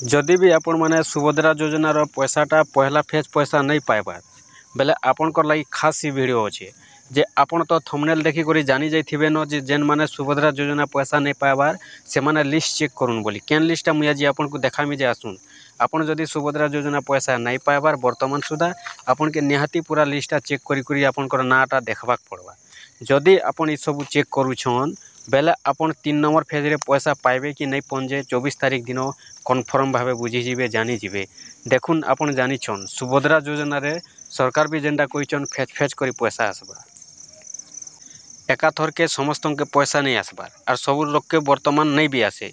जदि भी आपण माने सुभद्रा योजनार पैसाटा पहला फेज पैसा नहीं पाइबार बेले आपणकर लगी खास ही वीडियो अच्छे जे आपण तो थंबनेल देखी करी जानी जाइथिबे न जे जेन माने सुभद्रा योजना पैसा नहीं पाइबार से माने लिस्ट चेक करूँ बोली केन लिस्टा मुझे आज आपन को देखामी जे आसुन आपन जदि सुभद्रा योजना पैसा नहीं पाइबार वर्तमान सुधा आपन के निहाती पूरा लिस्टा चेक करी करी आपनकर नाटा देखबाक पड़वा जदि आपन ई सब चेक करूछन बेले आपन 3 नंबर फेज रे पैसा पाइबे कि नहीं पंजे 24 तारीख दिन कन्फर्म भावे बुझीजे जानीजे देखुन आपन जानिछन सुभद्रा योजना रे सरकार भी जेनटा कहीचन फेज फेज करी पैसा आसबा एकाथर के समस्त के पैसा नहीं आसबार और सब लोग के वर्तमान नहीं भी आसे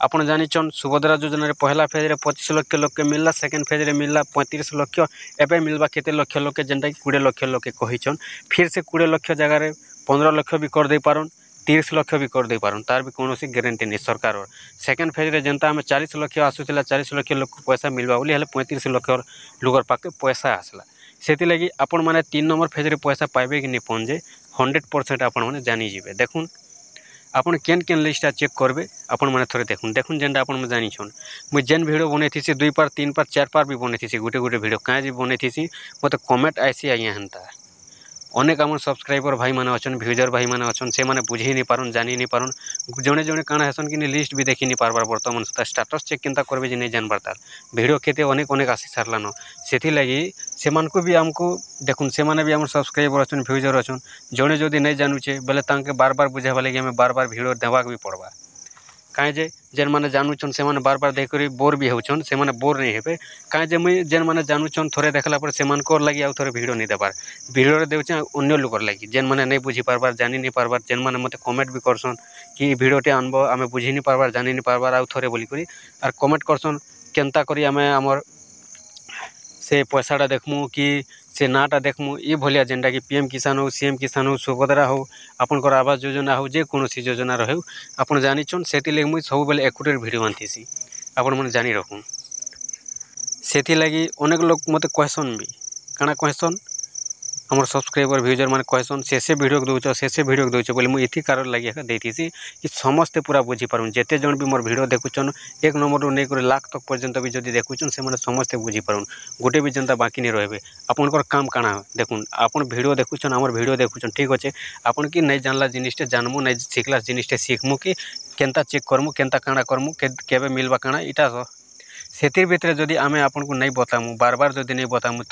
आपन जानिछन सुभद्रा योजना रे पहला फेज रे 25 लाख लोग के मिलला सेकेंड फेज रे मिलला 35 लाख एबे मिलबा केते लाख लोग के जेनटा 20 लाख लोग के कहीचन फिर से 20 लाख जगह रे 15 लाख भी कर दे पारन 30 लाख भी कर दे पारन तार भी कौन गारंटी नहीं सरकार सेकेंड फेज रे जनता आम 40 लाख आसूला 40 लाख लोग पैसा मिलवा बोली 35 लाख लोगर पाके पैसा आसला से लगी आपण मैंने 3 नंबर फेज रे पैसा पाइबे कि नहीं पहुँचे 100% आपण मैंने जानीजे देखुन आपन केन केन लिस्टा चेक करबे आपन माने थोड़े देखुन देखुन जेनटा आपन में जानिछन मुझ जेन वीडियो बने थी 2 पार 3 पार 4 पार भी बने थी गोटे गोटे वीडियो कहीं बने थी मत कमेंट आईसी आज्ञा हेन्ता अनेक आम सब्सक्राइबर भाई माने अच्छन व्यूजर भाई माने अच्छन से माने बुझी नहीं पारन जानी नहीं पारन जड़े जड़े काଣା हेसन कि लिस्ट भी देखी नहीं पारबार बर्तमान सुधा स्टाटस चेक केनता करबे जे नहीं जानबार तार वीडियो केते अनेक अनेक आसी सारलान सेथि लगी से मानको भी आमको देखुन से माने भी आम सब्सक्राइबर अच्छन व्यूजर अच्छन जड़े जदि नहीं जानुचे बेले तांके बार बार बुझावा लगी हमें बार बार वीडियो देवाक भी पड़वा कहीं जे जेन माने जानूचन से माने बार बार देख बोर भी होचन से माने बोर नहीं हेबे कहीं जे मुई जेन माने जानूचन थोड़े देखला पर से मानकर लगी आउ थोड़े वीडियो नहीं देबार वीडियो रे देउचे अन्य लोकर लगी जेन माने नहीं बुझी पारबार जानी नहीं पारबार जेन माने मते कमेंट भी करसन कि वीडियोटे आनबो आमे बुझी नहीं पारबार जानी नहीं पारबार आउ थोड़े बोली करी आर कमेंट करसन केनता करी आमे हमर से पैसाटा देखमु कि से नाटा देखमु ये भलिया जेनटा कि पीएम किसान हो सीएम किसान हो सुभद्रा हो आपनकर आवास योजना हो जे कोनोसी योजना रहे आपन जानिछन सेति लगी मुई सब बेले एकुरेट वीडियो आनथिसी आपन मन जानी रखुन सेति लगी अनेक लोग मते कहसन भी काना कहसन हमर सब्सक्राइबर व्यूजर माने कहसन से वीडियो दउछ से वीडियो दउछ बोले मुई इथि कारण लागि देथिसी कि समस्त पूरा बुझी पारुन जेते जण भी मोर वीडियो देखुचन एक नंबर रो नै करे लाख तक पर्यंत भी जदि देखुचन से माने समस्त बुझी पारुन गोटे भी जनता बाकी नहीं रहबे आपनकर काम काना देखुन आपन वीडियो देखुचन हमर वीडियो देखुचन ठीक अच्छे आपन कि नहीं जानला जिनिसटे जानमु नहीं सिखला जिनिसटे सिखमु कि केनता चेक करमु केनता काना करमु केबे मिलबा काना इटा सेतिर भितर जदि आमे आपन को नहीं बतामु बार बार जदि नहीं बतामु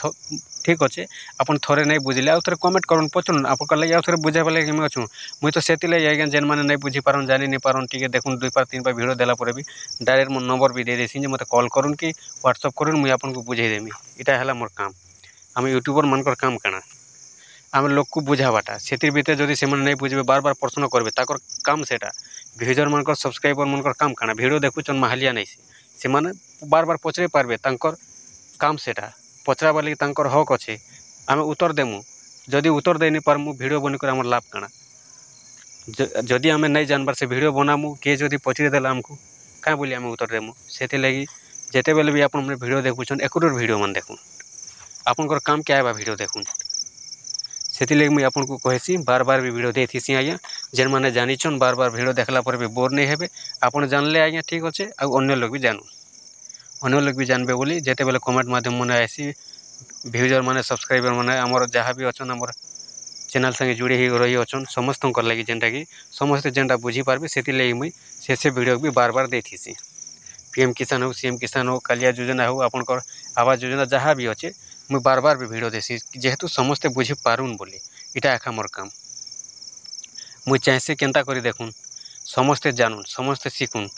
ठीक अच्छे आपन थोड़े नहीं बुझले आउ थोड़े कमेंट करन पचन आपन लगे आउ थोड़े बुझाबे लगे मैं अच्छू मुई तो सेति लगे आज्ञा जेन माने नहीं बुझी पारन जानी नहीं पारन ठीक देखुन 2 पार 3 पार वीडियो देला पर भी डायरेक्ट मोर नंबर भी दे देसी जे मते कॉल करन कि व्हाट्सएप करन मुई आपन को बुझाई देमी इटा हला मोर काम आम यूट्यूबर मानकर काम काना आम लोग को बुझावाटा सेतिर भितर जदि से नहीं बुझे बार बार प्रश्न करबे ताकर काम सेटा व्यूजर मानकर सब्सक्राइबर मानकर काम काना वीडियो देखुचन माहालिया नहीं से माने बार बार पचरे पारबे तांकर काम सेटा पचरा बाली तांकर हक अच्छे आम उत्तर देमु जदि उत्तर दे नहीं पारमु वीडियो बनिकर आम लाभ काना जदि आम नहीं जानबार से वीडियो बनामु किए जदि पचरे देला आमको क्या बोली आम उत्तर देमु से लगी जेते बेले भी आप वीडियो देखुचन एकुरेट वीडियो मान देखुन आपनकर काम क्या है वीडियो देखुन से लगी मुझे आपको कहसी बार बार भी वीडियो देसी आज्ञा जेन माने जानिछन बार बार वीडियो देखला पर भी बोर नहीं हेबे आपन जानले आज्ञा ठीक अच्छे आउ अन्य लोग भी जानू अन्य लोग भी जानबे बोली जेते बेले कमेंट माध्यम मन आसी व्यूजर माने सब्सक्राइबर माने हमर जहाँ भी अच्छन हमर चैनल संगे जुड़ी ही रही अच्छन समस्त लगी जेनटा कि समस्त जेनटा बुझी पारबे से लगी मुई से वीडियो भी बार बार देसी पीएम किसान हो सीएम किसान हो कालिया योजना हो आपनकर आवास योजना जहाँ भी अच्छे मुई बार बार भी वीडियो देसी जेहेतु समस्ते बुझी पारुन बोली इटा एका मोर काम मुई चाहेसे केनता करी देखुन समस्ते जानून समस्ते शिखुन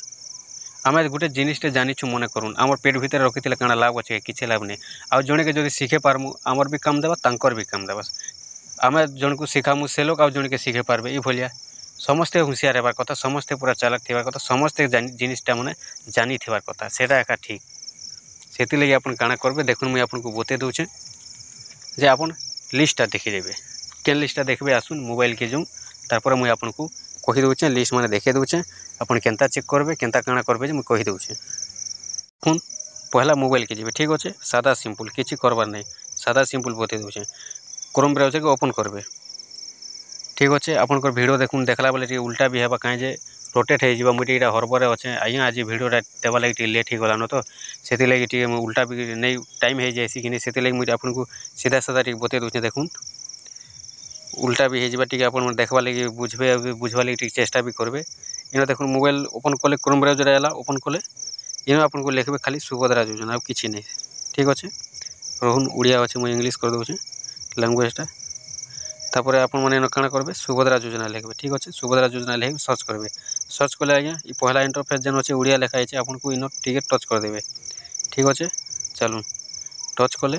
आम गोटे जिनिसटे जानिछु मने करूँ आमर पेट भीतर रखी काना लाभ अच्छे किसी लाभ नहीं आउ जड़े के जब शिखे पारमु आमर भी काम देवा तांकर भी काम देवा आम जन को शिखामु से लोग आउ जन के शिखे पारबे ये भलिया समस्ते हुशियार होबार कथा समस्ते पूरा चालाक थिबार कथा समस्ते जिनिसटा माने जानी थिबार कथा सेटा एका ठीक सेति लगी आपन काना करबे देखुन मुई आपन को बते दूचे जे आपन लिस्टटा देखि देबे केन लिस्टटा देखबे आसुन मोबाइल के जो तारपर मुई आपन को कहि दूचे लिस्ट माने देखे दूचे आपन केनता चेक करबे केनता काना करबे जे मुई कहि दूचे देखुन पहला मोबाइल के जेबे ठीक अच्छे सादा सिंपल किछि करबार नहीं सादा सिंपल बते दूचे क्रोम ब्राउजर के ओपन करबे ठीक अच्छे आपनकर वीडियो देखुन देखला बेले उल्टा भी हेबा कहीं जे रोटेट हो मुझे यहाँ हरबरे अच्छे आज्ञा आज भिडियोटा देवा लगे लेट हो गलान तो से लगे उल्टा भी नहीं टाइम हो जाए कि से लगे मुझे आपको सीधा साधा टी बते दूचे देखूँ उल्टा भी हो आप देखवा लगे बुझवा लगे चेष्टा भी करेंगे इन देखो मोबाइल ओपन कले क्रोम ब्राउजर है ओपन कले इन आपको लिखे खाली सुभद्रा योजना कि नहीं ठीक अच्छे रोहन उड़िया अच्छे मुझे इंग्लीश कर दूचे लैंग्वेजटा तापर आप काण करेंगे सुभद्रा योजना लिखे ठीक अच्छे सुभद्रा योजना लिखे सर्च करेंगे सर्च कले आज्ञा ये पहला इंटरफेस जेन अच्छे उड़िया लिखाई आपको इन टे टच करदे ठीक अच्छे चलूँ टच कले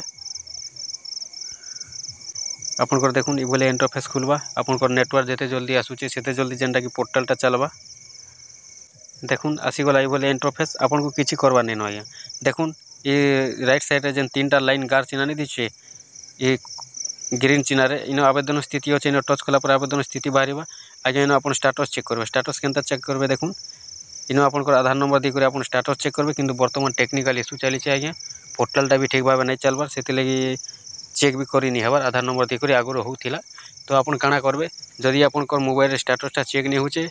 आपंकर देखुन ये इंटरफेस खुलवा आपंकर नेटवर्क जिते जल्दी आसूचे से जल्दी जेनटा कि पोर्टालटा चलवा देखुन आसीगला ये इंटरफेस आपन को किसी करवा नहीं आज्ञा देखुन ये राइट साइड जेन 3टा लाइन गार चिन्ह नहीं दीचे ये ग्रीन चिन्ह इन आवेदन स्थिति अच्छे इन टच कला आवेदन स्थिति बाहर आज्ञा इन आप स्टाटस चेक करेंगे स्टाटस के चेक करेंगे देखुन इन आपंकर आधार नंबर देकर आप स्टाटस चेक करेंगे किंतु बर्तमान टेक्निकल इश्यू चली आज्ञा पोर्टालटा भी ठीक भाव नहीं चलबार से लगी चेक भी करनी हबार आधार नंबर देकर आगुरी होता तो आपन काଣା करेंगे जदि आपंकर मोबाइल स्टाटसटा चेक नहीं होचे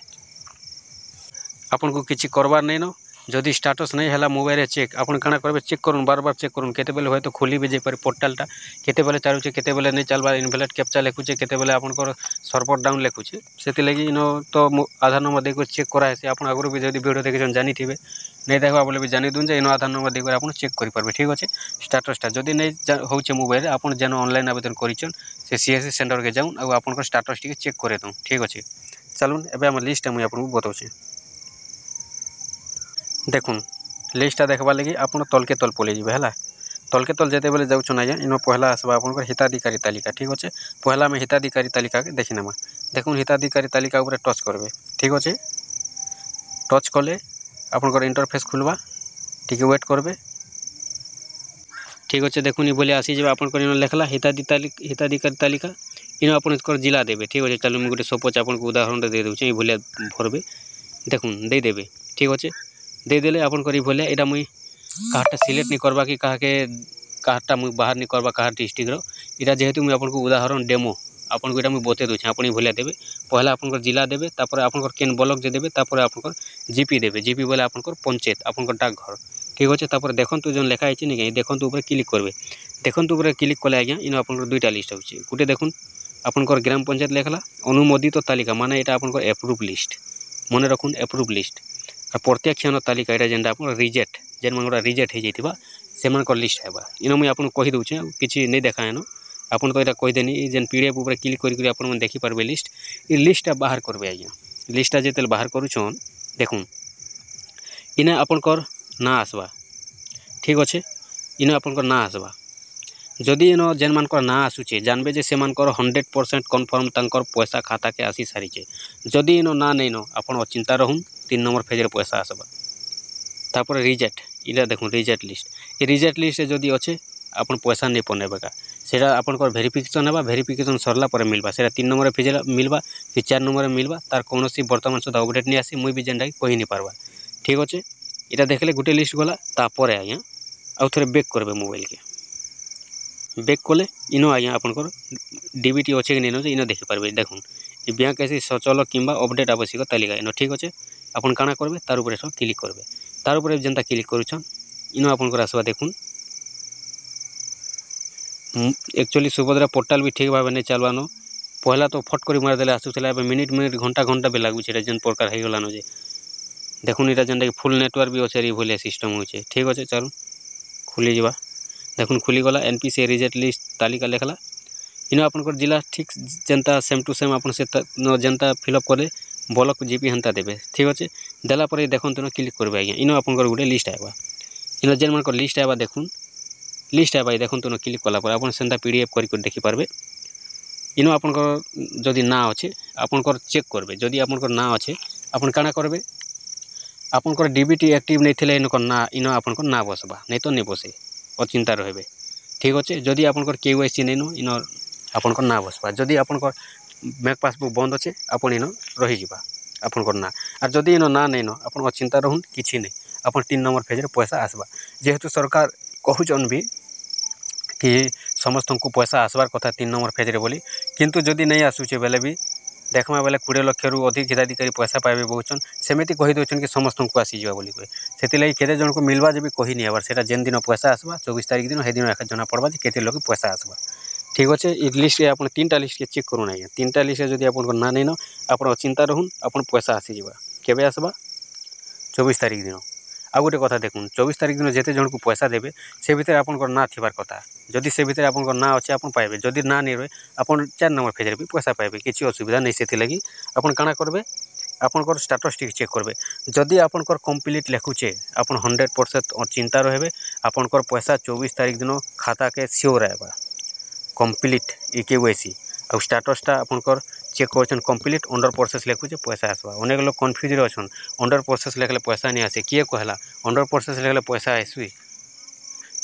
आपन को किसी करवार नहीं न जदि स्टाटस नहीं है मोबाइल चेक आपन काଣା करेंगे चेक करूँ बार बार चेक करूँ केते हूँ तो खोली भी जापर पोर्टालटा केते चलुचे केते नहीं चलबार इनभैलिड कैप्चा लिखुचे केते आपंकर सर्वर डाउन लिखुचे से लगी इन तो आधार नंबर देकर चेक कराए आप आगुरी भी जब वीडियो देखी जानी थे नहीं देखा बोले भी जानी दूँ इन आधार नंबर देकर आप चेक करेंगे ठीक अच्छे स्टाटसटा जदि नहीं होचे मोबाइल आप जेन ऑनलाइन आवेदन करें से सीएससी सेंटर के जाऊँ और आप स्टाटस टी चेक करे दूँ ठीक अच्छे चलून एवं लिस्ट मुझे आपको बताऊँ देखुन लिस्टा देखवा लगी आप तलके तल पलि है तलके तल जिते बेले जाऊन आज्ञा इन पहला आसवा आप हिताधिकारी तालिका ठीक अच्छे पहला में हिताधिकारी तालिका के देखी नेमा देखुन हिताधिकारी तालिका उपर टच करेंगे ठीक अच्छे टच कले आपंकर इंटरफेस खुलवा टी वेट करेंगे ठीक अच्छे देखुन ये आसी जाए आप लिखला हिताधिकारी तालिका इन आप जिला देवे ठीक अच्छे चलो मुझे गोटे सपोज आपको उदाहरण दे दूचे ये भरबे देखुन देदेवे ठीक अच्छे देदेले आपंकर ये यहाँ मुई कहाटा सिलेक्ट नहीं करवा कि कहाटा मुई बाहर नहीं करवा कहा डिस्ट्रिक्टर यहाँ जेहेतु मुझे आपको उदाहरण डेमो आपको यहाँ मुझे बते दूचे आप ये देवे पहला आपंकर जिला देवे तापर आपंकर केन ब्लॉक जे देवे तापर आपंकर जीपी देवे जीपी बोले आपंकर पंचायत आपंकर डाकघर ठीक अच्छे तापर देखु जो लिखा है नहीं देखु ऊपर क्लिक करेंगे देखु ऊपर क्लिक कले आज्ञा इन आपंकर 2टा लिस्ट होचे गोटे देखुन आपंकर ग्राम पंचायत लिखला अनुमोदित तालिका माने यहाँ आपंकर एप्रुव लिस्ट मन रखुन एप्रुव लिस्ट और प्रत्याख्यान तालिका यहाँ जेनटा आप रिजेक्ट जेन मन रिजेक्ट हो जाता से लिस्ट है इन मुझे आपको कही दूचे किसी नहीं देखा है आपन तो यहाँ कहीदेनी जेन पीडीएफ ऊपर क्लिक कर आप देखिपारे लिस्ट ये लिस्टा बाहर करेंगे आज्ञा लिस्टा जो बाहर करुन देखुन इन आपंकर ना आसवा ठीक अच्छे इन आपंकर ना आसवा जदि इन जेन मानकर ना आसूचे जानबे जे से 100% कन्फर्म तंकर पैसा खाता के आसी सारीचे जदि इन ना नहीं न आप अचिंता रहून 3 नंबर फेज पैसा आसवा तापर रिजेक्ट इला देखो रिजेक्ट लिस्ट ये रिजेक्ट लिस्ट जदि अच्छे आप पैसा नहीं पनेबा से आपंकर भेरिफिकेशन है भेरिफिकेशन सरला पर मिलवा से 3 नंबर फेज मिलवा कि 4 नंबर मिलवा तार कौन बर्तमान सुधा अपडेट नहीं आसी मुई भी जेनटा कही नहीं पार्बा ठीक अच्छे यहाँ देखले गोटे लिस्ट गला तापर आज्ञा आउ थे बैक करेंगे मोबाइल के बैक कले इन आज्ञा आपंकर डीबीटी अच्छे कि नहीं इन देखिपारे देखुन ये बैंक ऐसी सचल कि अपडेट आवश्यक तालिका इन ठीक अच्छे आपन काଣା करेंगे तार ऊपर क्लिक करेंगे तार ऊपर जेनता क्लिक करुछन इन आपंकर आसवा देखुन एक्चुअली सुभद्रा पोर्टाल भी ठीक भाव नहीं चलवान पहला तो फट कर मारदे आसूला मिनिट मिनिट घंटा घंटा भी लगुचे जेन प्रकार हो गलान जे देखुन यहाँ जेनटा फुल नेटवर्क भी अच्छे ये सिस्टम होचे ठीक अच्छे चलो खुली जा देखुन खुलीगला एनपीसी रिजेक्ट लिस्ट तालिका लिखला इन आपंकर जिला ठीक जेनता सेम टू सेम आप जेनता फिलअप करे ब्लॉक जीपी हेन्ता देवे ठीक अच्छे देलापर देखो क्लिक करेंगे आज्ञा इन आपंकर गोटे लिस्ट आएगा इन जेन मानकर लिस्ट आएगा देखुन लिस्ट आएगा देखो क्लिक कलापर आप सेंता पीडीएफ कर देखिपारे इन आपंकर जदि ना अच्छे आपंकर चेक करेंगे जदि आपंकर ना अच्छे आप काଣା करेंगे आपंकर डीबीटी एक्टिव नहीं थे इन आपंकर ना बसवा नहीं तो नहीं बसे अचिंता रहे ठीक अच्छे जदि आपंकर केवाईसी नहीं न इन आपंकर ना बसवा जदि आपंकर बैंक पासबुक बंद अच्छे आप इन रही आपंकर ना और जदि इन ना नहीं न आप अचिंता रहून किसी नहीं आप 3 नंबर फेज पैसा आसवा जेहेतु सरकार कहून भी कि समस्त को पैसा आसबार कथा 3 नंबर फेज बोली किंतु जदि नहीं आसूचे बेले भी देखमा बेले 20 लाख रु अधिक हिताधिकारी पैसा पाइबे बोलछन सेमिति कहि दउछन कि समस्तଙ୍କୁ आसीଯିବା बोली कहि सेति लागि केते जनକୁ मिलवा जे भी कहि नि आबार सेटा जेन दिन पैसा आसबा 24 तारिख दिन हे दिन एका जना पड़बा जे केते लोक पैसा आसबा ठीक अच्छे इ लिस्ट रे आपण 3टा लिस्ट के चेक करू ना 3टा लिस्ट जदि आपण ना नहीं न आपण चिंता रहून आपण पैसा आसीଯିबा केबे आसबा 24 तारिख दिन आ गोटे कथा देखुन 24 तारिख दिन जेते जन को पैसा देबे से भितर आपनकर ना थिबार कथा जदि से भितर आपनकर ना अच्छे आपन पाइबे जदि ना नहीं रहे आपन 4 नंबर पेज रे भी पैसा पाइबे किछि असुविधा नहीं सेति लगी आपन काना करबे आपनकर स्टेटस चेक करबे जदि आपनकर कंप्लीट लिखुचे आपन 100% चिंता रहबे आपनकर पैसा 24 तारिख दिन खाता के श्योर आएबा कंप्लीट केवाईसी आ स्टेटसटा आपनकर चेक करछन कंप्लीट अंडर प्रोसेस लिखुचे पैसा आसबा अनेक लोग कन्फ्यूज रे अछन अंडर प्रोसेस लिखले पैसा नहीं आसे किए कहला अंडर प्रोसेस लिखले पैसा आसुई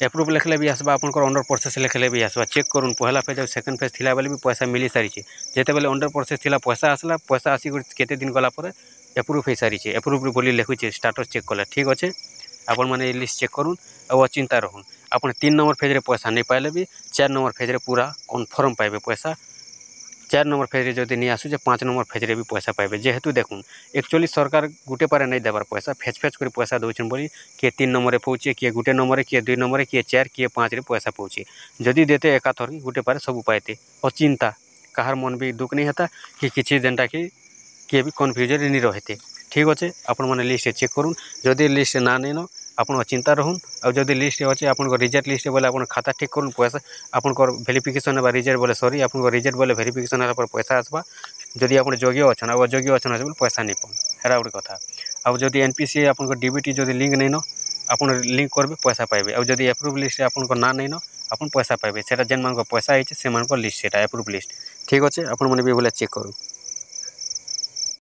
एप्रूव लिखले भी आसबा आपनकर अंडर प्रोसेस लिखले भी आसबा चेक करून पहला पेज और सेकंड पेज थिला बेले भी पैसा मिली सारी छे जेते बेले अंडर प्रोसेस थिला पैसा आसला पैसा आसी केते दिन गला पर एप्रूव हे सारी छे एप्रूव बोली लिखुचे स्टेटस चेक कले ठीक अच्छे आपण माने लिस्ट चेक करून और चिंता रहून आपण 3 नंबर पेज रे पैसा नहीं पाइले भी 4 नंबर पेज रे पूरा कन्फर्म पाइबे पैसा 4 नंबर पेज रे जदि नहीं आसु जे 5 नंबर पेज रे भी पैसा पाइबे जेहेतु देखुन एक्चुअली सरकार गुटे पारे नहीं देबार पैसा फेच फेच कर पैसा दउछन बोली के 3 नंबर रे पहुचे के गुटे नंबर रे के 2 नंबर रे के 4 के 5 रे पैसा पहुचे जदि देते एकाथर गुटे पारे सब पाइते और चिंता कहार मन भी दुख नहीं होता कि किछि जेनटा कि भी कन्फ्यूजन नहीं रहते ठीक अच्छे आपण माने लिस्ट चेक करून जदि लिस्ट ना नहीं न आपण चिंता रहून और जदि लिस्ट अच्छे आपण रिजल्ट लिस्ट बोले आपण खाता ठीक करून पैसा आपण वेरिफिकेशन बा रिजल्ट बोले सॉरी आपण रिजल्ट बोले वेरिफिकेशन पर पैसा आसबा जदि आपण योग्य अछन और अयोग्य अछन बोले पैसा नहीं पाउन हेरा गोटे कथा और जदि एनपीसी आपण डीबीटी जदि लिंक नहीं न आपण लिंक करबे पैसा पाइबे और जदि एप्रूव लिस्ट आपण ना नहीं न आपण पैसा पाइबे सेटा जेन मान पैसा आइछे से मान लिस्ट सेटा एप्रूव लिस्ट ठीक अच्छे आपण माने भी बोले चेक करू।